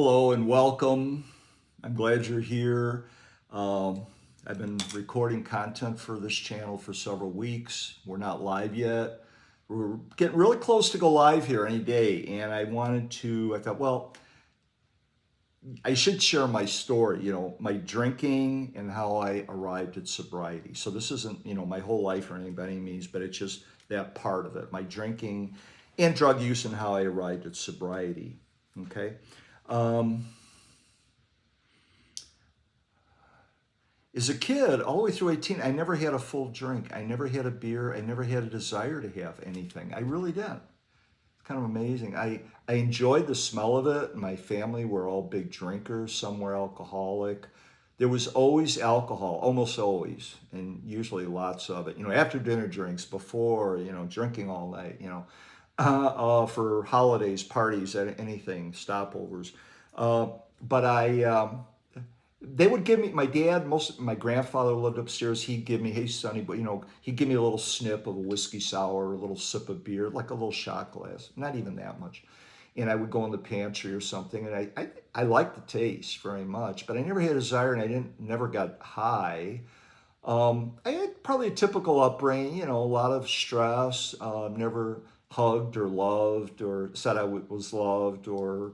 Hello and welcome. I'm glad you're here. I've been recording content for this channel for several weeks. We're not live yet. We're getting really close to go live here any day. And I thought, well, I should share my story, my drinking and how I arrived at sobriety. So this isn't, my whole life or anything by any means, but it's just that part of it, my drinking and drug use and how I arrived at sobriety. Okay. Um, As a kid, all the way through 18, I never had a full drink. I never had a beer. I never had a desire to have anything. I really didn't. It's kind of amazing. I enjoyed the smell of it. My family were all big drinkers. Some were alcoholic. There was always alcohol, almost always, and usually lots of it. After dinner drinks, before, drinking all night, for holidays, parties, anything, stopovers. But they would give me, my dad, my grandfather lived upstairs. He'd give me, hey sonny, but he'd give me a little snip of a whiskey sour, a little sip of beer, like a little shot glass, not even that much. And I would go in the pantry or something, and I liked the taste very much, but I never had a desire, and I never got high. I had probably a typical upbringing, a lot of stress, never hugged or loved or said was loved or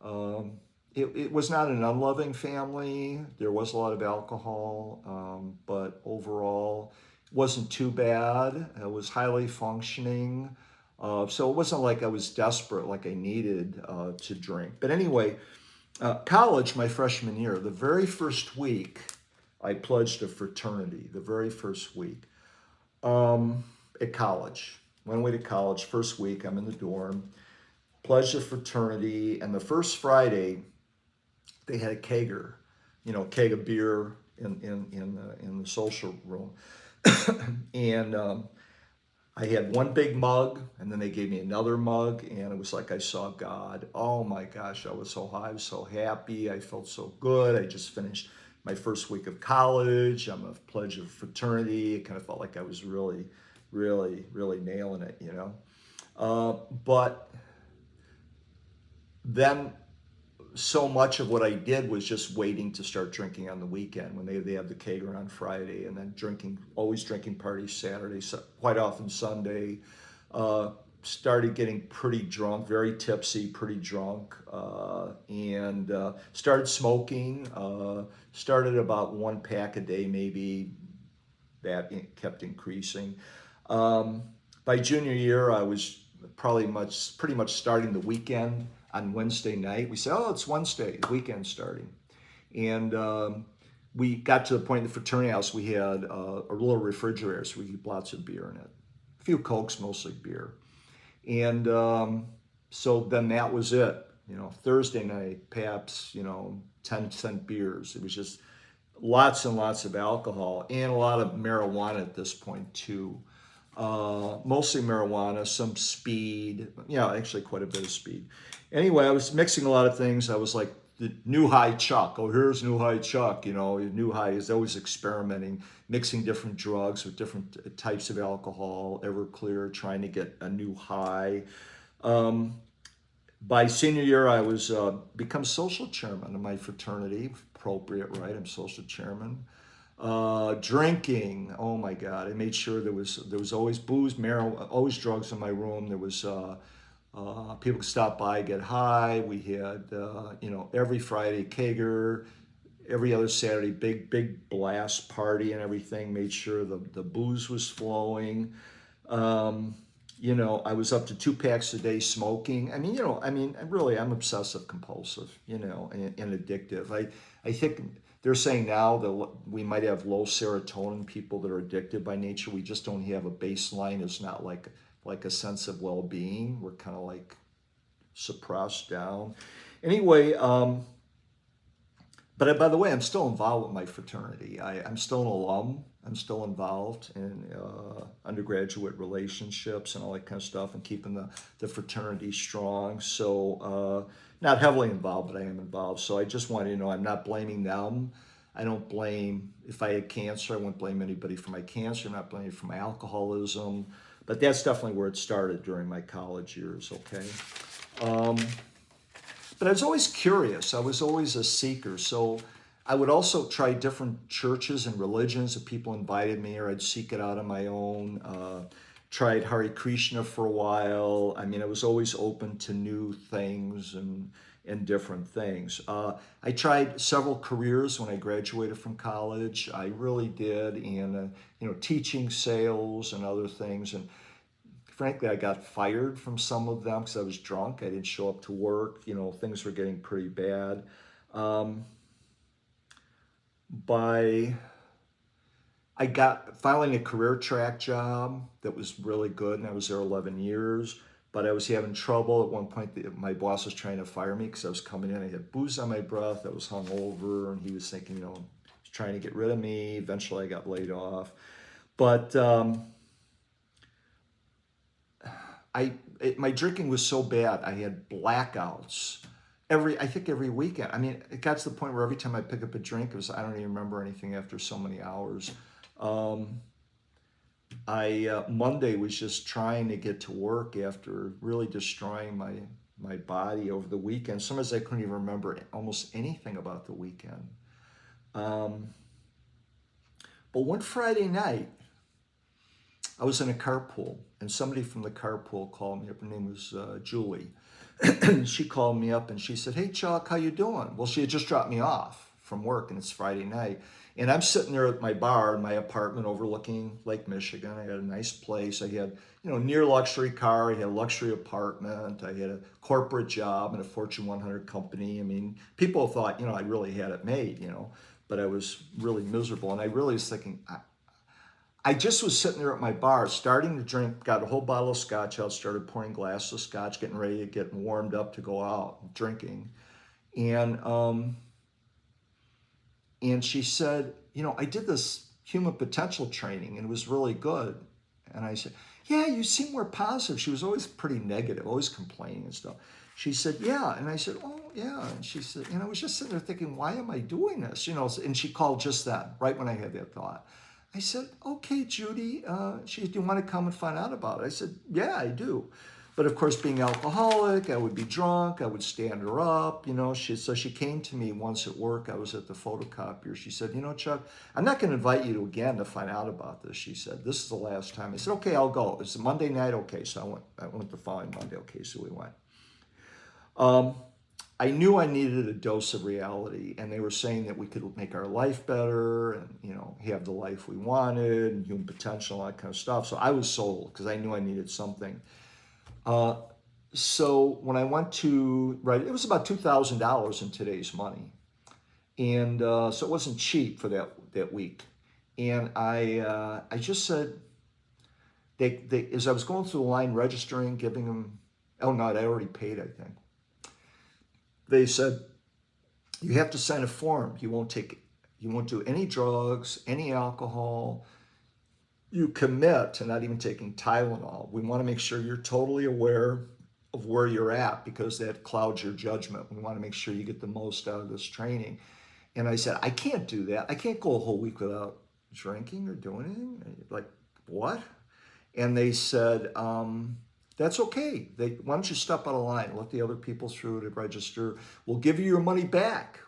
um, it was not an unloving family. There was a lot of alcohol, but overall, it wasn't too bad. It was highly functioning. So it wasn't like I was desperate, like I needed to drink. But anyway, college, my freshman year, the very first week, I pledged a fraternity, the very first week at college. Went away to college, first week, I'm in the dorm, pledged a fraternity, and the first Friday, they had a kegger, keg of beer in the social room, and I had one big mug, and then they gave me another mug, and it was like I saw God. Oh my gosh, I was so high, I was so happy, I felt so good. I just finished my first week of college. I'm a pledge of fraternity. It kind of felt like I was really, really, really nailing it. But then so much of what I did was just waiting to start drinking on the weekend when they have the kegger on Friday, and then always drinking parties Saturday, quite often Sunday. Started getting pretty drunk, very tipsy, pretty drunk, and started smoking. Started about one pack a day, maybe. That kept increasing. Um, by junior year, I was pretty much starting the weekend on Wednesday night. We said, "Oh, it's Wednesday, the weekend's starting," and we got to the point in the fraternity house. We had a little refrigerator, so we keep lots of beer in it, a few Cokes, mostly beer, and so then that was it. Thursday night, Pabst, 10-cent beers. It was just lots and lots of alcohol and a lot of marijuana at this point too. Mostly marijuana, some speed, actually quite a bit of speed. Anyway, I was mixing a lot of things. I was like the new high Chuck. Oh, here's new high Chuck. New high is always experimenting, mixing different drugs with different types of alcohol, Everclear, trying to get a new high. Um, by senior year, I was become social chairman of my fraternity. Appropriate, right? I'm social chairman. Drinking. Oh my God! I made sure there was always booze, marijuana, always drugs in my room. There was people could stop by, get high. We had every Friday kegger, every other Saturday big blast party and everything. Made sure the booze was flowing. Um, I was up to 2 packs a day smoking. Really, I'm obsessive compulsive, and addictive. I think they're saying now that we might have low serotonin people that are addicted by nature. We just don't have a baseline. It's not like a sense of well-being. We're kind of like suppressed down. Anyway, but by the way, I'm still involved with my fraternity. I'm still an alum. I'm still involved in undergraduate relationships and all that kind of stuff, and keeping the fraternity strong. So not heavily involved, but I am involved. So I just want you to know I'm not blaming them. I don't blame, if I had cancer, I wouldn't blame anybody for my cancer. I'm not blaming for my alcoholism. But that's definitely where it started during my college years, okay? But I was always curious. I was always a seeker. So I would also try different churches and religions if people invited me, or I'd seek it out on my own. Tried Hare Krishna for a while. I mean, I was always open to new things and different things. I tried several careers when I graduated from college. I really did, and teaching, sales, and other things. And frankly, I got fired from some of them because I was drunk. I didn't show up to work. Things were getting pretty bad. By I got finally a career track job that was really good, and I was there 11 years. But I was having trouble at one point. My boss was trying to fire me because I was coming in. I had booze on my breath. I was hungover, and he was thinking, he's trying to get rid of me. Eventually, I got laid off. But my drinking was so bad. I had blackouts I think every weekend. I mean, it got to the point where every time I pick up a drink, I don't even remember anything after so many hours. Monday was just trying to get to work after really destroying my body over the weekend. Sometimes I couldn't even remember almost anything about the weekend. But one Friday night, I was in a carpool, and somebody from the carpool called me up. Her name was Julie. She called me up and she said, "Hey, Chuck, how you doing?" Well, she had just dropped me off from work, and it's Friday night. And I'm sitting there at my bar in my apartment overlooking Lake Michigan. I had a nice place. I had, near luxury car. I had a luxury apartment. I had a corporate job in a Fortune 100 company. I mean, people thought, I really had it made, but I was really miserable. And I really was thinking, I just was sitting there at my bar, starting to drink, got a whole bottle of scotch out, started pouring glasses of scotch, getting ready to get warmed up to go out drinking. And she said, I did this human potential training and it was really good. And I said, yeah, you seem more positive. She was always pretty negative, always complaining and stuff. She said, yeah. And I said, oh, yeah. And she said, I was just sitting there thinking, why am I doing this? And she called just then, right when I had that thought. I said, okay, Judy, do you want to come and find out about it? I said, yeah, I do. But of course, being alcoholic, I would be drunk, I would stand her up, So she came to me once at work. I was at the photocopier. She said, Chuck, I'm not going to invite you again to find out about this. She said, this is the last time. I said, okay, I'll go. It's a Monday night. Okay, so I went the following Monday. Okay, so we went. I knew I needed a dose of reality, and they were saying that we could make our life better and, have the life we wanted and human potential, all that kind of stuff. So I was sold because I knew I needed something. So when I went to, it was about $2,000 in today's money. And so it wasn't cheap for that week. And I just said, they as I was going through the line registering, giving them, oh no, I already paid, I think. They said, you have to sign a form. You won't do any drugs, any alcohol. You commit to not even taking Tylenol. We want to make sure you're totally aware of where you're at because that clouds your judgment. We want to make sure you get the most out of this training. And I said, I can't do that. I can't go a whole week without drinking or doing anything. Like, what? And they said, that's okay. Why don't you step out of line, let the other people through to register. We'll give you your money back.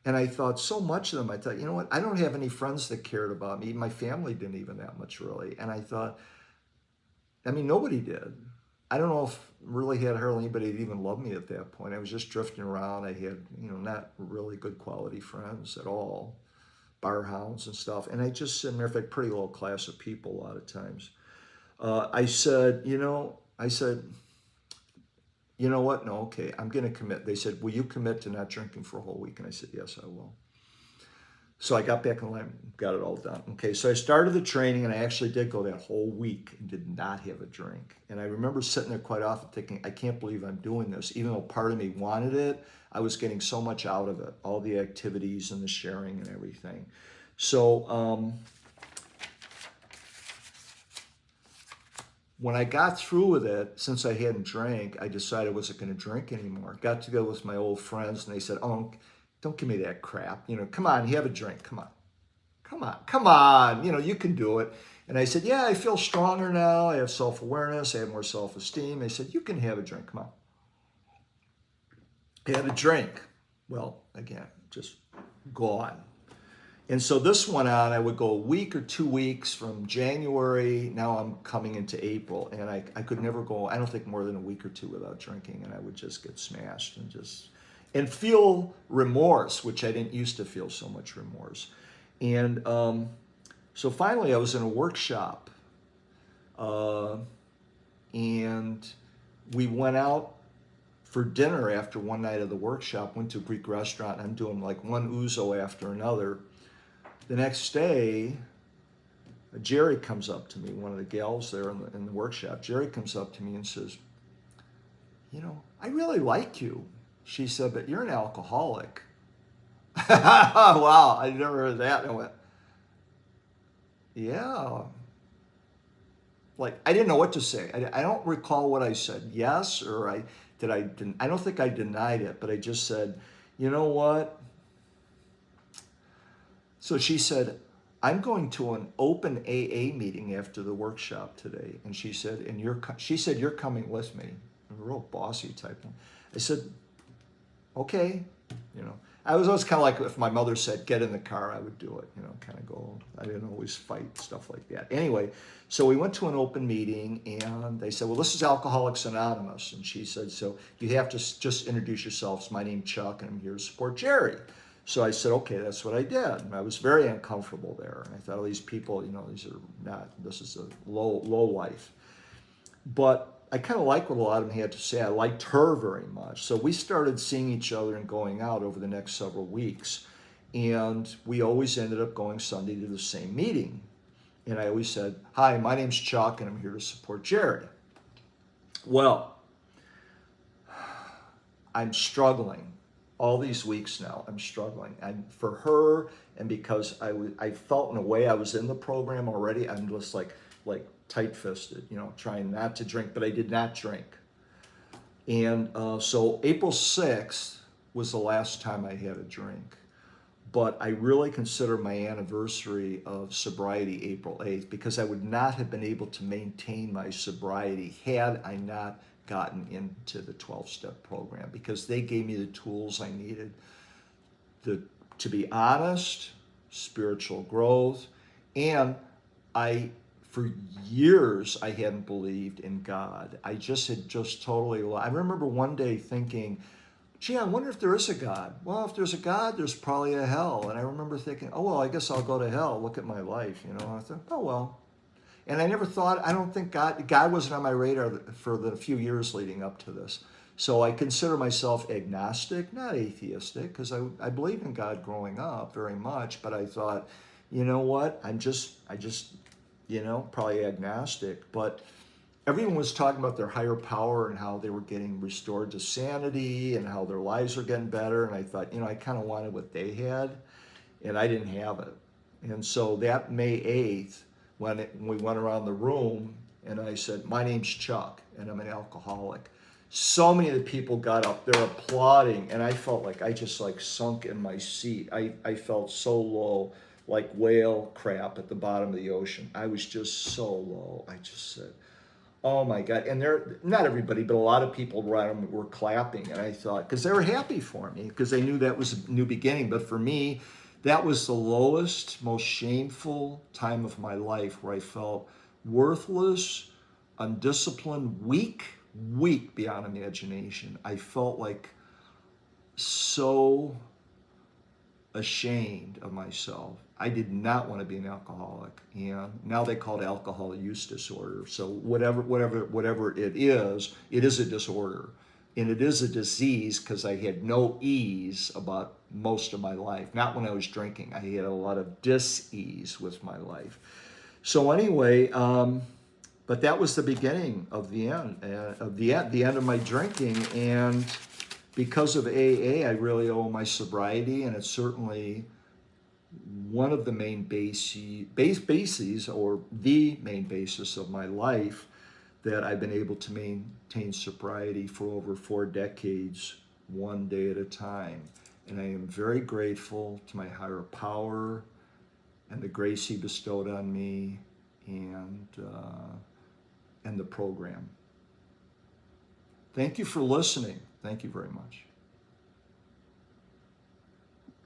And I thought so much of them. I thought, you know what? I don't have any friends that cared about me. My family didn't even that much really. And I thought, nobody did. I don't know if really had hardly anybody that even loved me at that point. I was just drifting around. I had, not really good quality friends at all, bar hounds and stuff. And I just, matter of fact, pretty low class of people a lot of times. I said, you know what? No, okay, I'm going to commit. They said, will you commit to not drinking for a whole week? And I said, yes, I will. So I got back in line, got it all done. Okay, so I started the training, and I actually did go that whole week and did not have a drink. And I remember sitting there quite often thinking, I can't believe I'm doing this. Even though part of me wanted it, I was getting so much out of it, all the activities and the sharing and everything. So when I got through with it, since I hadn't drank, I decided I wasn't going to drink anymore. Got together with my old friends, and they said, oh, don't give me that crap. Come on, have a drink. Come on. You can do it. And I said, yeah, I feel stronger now. I have self-awareness. I have more self-esteem. They said, you can have a drink. Come on. had a drink. Well, again, just gone. And so this went on. I would go a week or 2 weeks from January. Now I'm coming into April, and I could never go, I don't think, more than a week or two without drinking, and I would just get smashed and feel remorse, which I didn't used to feel so much remorse. And so finally I was in a workshop, and we went out for dinner after one night of the workshop, went to a Greek restaurant, and I'm doing like one ouzo after another. The next day, Jerry comes up to me, one of the gals there in the workshop. Jerry comes up to me and says, I really like you. She said, but you're an alcoholic. Wow, I never heard that. And I went, yeah. Like, I didn't know what to say. I don't recall what I said. Yes, or I don't think I denied it, but I just said, you know what? So she said, I'm going to an open AA meeting after the workshop today. And she said, you're coming with me. A real bossy type one. I said, okay. I was always kind of like, if my mother said, get in the car, I would do it, kind of go. I didn't always fight, stuff like that. Anyway, so we went to an open meeting, and they said, well, this is Alcoholics Anonymous. And she said, so you have to just introduce yourselves. My name's Chuck, and I'm here to support Jerry. So I said, okay, that's what I did. And I was very uncomfortable there. And I thought, oh, these people, this is a low life. But I kind of liked what a lot of them had to say. I liked her very much. So we started seeing each other and going out over the next several weeks. And we always ended up going Sunday to the same meeting. And I always said, hi, my name's Chuck, and I'm here to support Jerry. Well, I'm struggling. All these weeks now, I'm struggling. And for her, and because I felt in a way I was in the program already, I'm just like tight-fisted, trying not to drink, but I did not drink. And so April 6th was the last time I had a drink. But I really consider my anniversary of sobriety April 8th, because I would not have been able to maintain my sobriety had I not gotten into the 12-step program, because they gave me the tools I needed to be honest, spiritual growth, and for years I hadn't believed in God. I had totally, I remember one day thinking, gee, I wonder if there is a God. Well, if there's a God, there's probably a hell. And I remember thinking, oh, well, I guess I'll go to hell. Look at my life, I thought, oh, well. And I never thought, I don't think God wasn't on my radar for the few years leading up to this. So I consider myself agnostic, not atheistic, because I believed in God growing up very much, but I thought, you know what, I just, probably agnostic. But everyone was talking about their higher power and how they were getting restored to sanity and how their lives were getting better. And I thought, I kind of wanted what they had, and I didn't have it. And so that May 8th, when we went around the room and I said, my name's Chuck and I'm an alcoholic, so many of the people got up, they're applauding, and I felt like I just sunk in my seat. I felt so low, like whale crap at the bottom of the ocean. I was just so low. I just said, oh my God. And not everybody, but a lot of people around me were clapping, and I thought, because they were happy for me, because they knew that was a new beginning. But for me, that was the lowest, most shameful time of my life, where I felt worthless, undisciplined, weak beyond imagination. I felt like so ashamed of myself. I did not want to be an alcoholic. And now they call it alcohol use disorder. So whatever it is a disorder. And it is a disease, because I had no ease about most of my life. Not when I was drinking. I had a lot of dis-ease with my life. So anyway, but that was the beginning of the end, the end of my drinking. And because of AA, I really owe my sobriety, and it's certainly one of the main bases, or the main basis of my life, that I've been able to maintain sobriety for over 4 decades, one day at a time. And I am very grateful to my higher power and the grace he bestowed on me, and the program. Thank you for listening. Thank you very much.